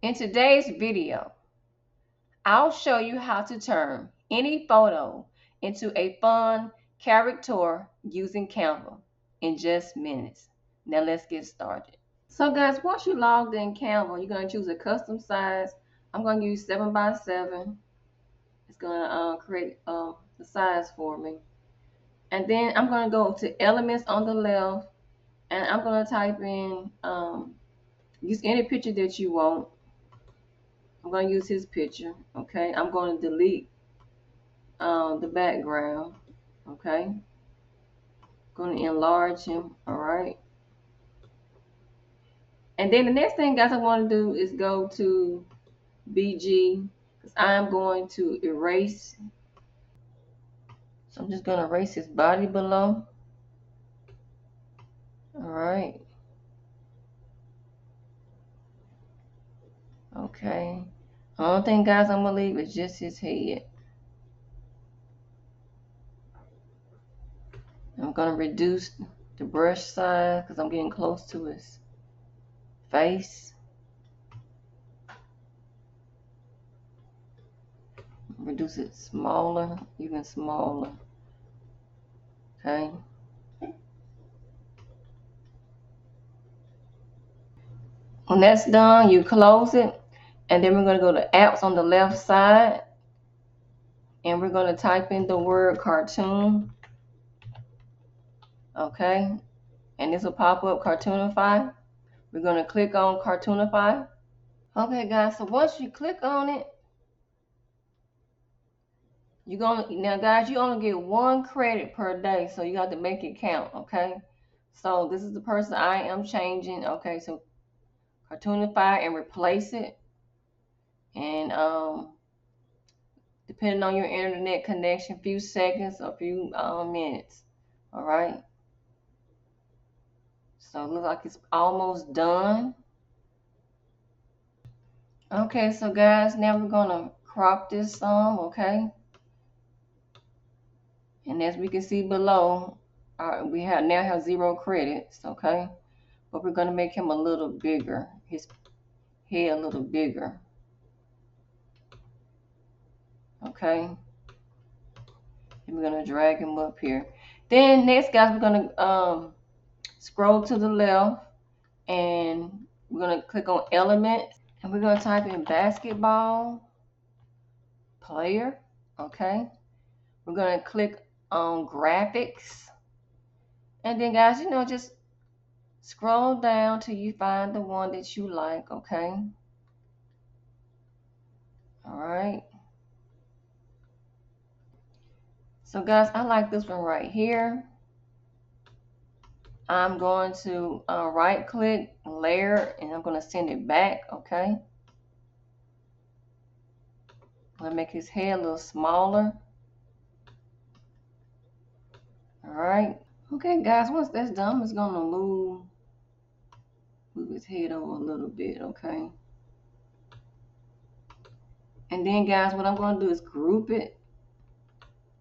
In today's video, I'll show you how to turn any photo into a fun caricature using Canva in just minutes. Now let's get started. So guys, once you logged in Canva, you're going to choose a custom size. I'm going to use 7x7. It's going to create the size for me. And then I'm going to go to elements on the left, and I'm going to type in use any picture that you want. I'm going to use his picture. Okay, I'm going to delete the background. Okay, going to enlarge him. All right, and then the next thing, guys, I want to do is go to BG, because I'm going to erase. So I'm just going to erase his body below. All right. Okay. The only thing, guys, I'm going to leave is just his head. I'm going to reduce the brush size because I'm getting close to his face. Reduce it smaller, even smaller. Okay. When that's done, you close it, and then we're going to go to apps on the left side, and we're going to type in the word cartoon. Okay, and this will pop up Cartoonify. We're going to click on Cartoonify. Okay, guys, so once you click on it, you're gonna now, guys, you only get 1 credit per day, so you have to make it count. Okay, so this is the person I am changing. Okay, so Cartoonify and replace it, and depending on your internet connection, few seconds or few minutes. All right, so it looks like it's almost done. Okay, so guys, now we're gonna crop this some. Okay, and as we can see below, we now have 0 credits. Okay, but we're gonna make him a little bigger, his head a little bigger. Okay, and we're gonna drag him up here. Then next, guys, we're gonna scroll to the left, and we're gonna click on elements, and we're gonna type in basketball player. Okay, we're gonna click on graphics, and then, guys, just scroll down till you find the one that you like. Okay, all right. So guys, I like this one right here. I'm going to right click layer, and I'm going to send it back. Okay, I'm going to make his head a little smaller. All right. Okay, guys, once that's done, I'm just going to move his head over a little bit. Okay, and then, guys, what I'm going to do is group it.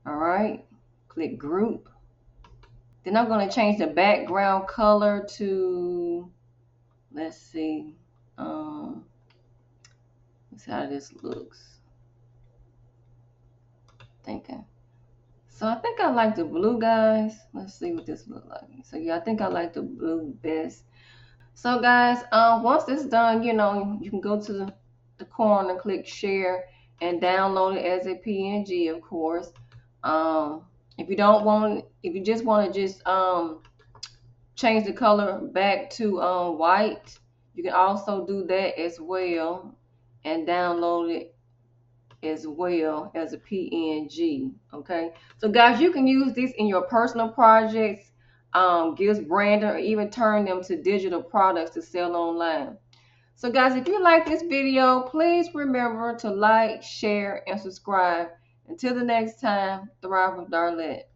All right, click group. Then I'm going to change the background color to, let's see how this looks. Thinking. So I think I like the blue, guys. Let's see what this looks like. So yeah, I think I like the blue best. So guys, once this is done, you can go to the corner, click share, and download it as a PNG, of course. If you just want to change the color back to white, you can also do that as well, and download it as well as a PNG. Okay, so guys, you can use this in your personal projects, gives branding, or even turn them to digital products to sell online. So guys, if you like this video, please remember to like, share, and subscribe. Until the next time, thrive with Darlett.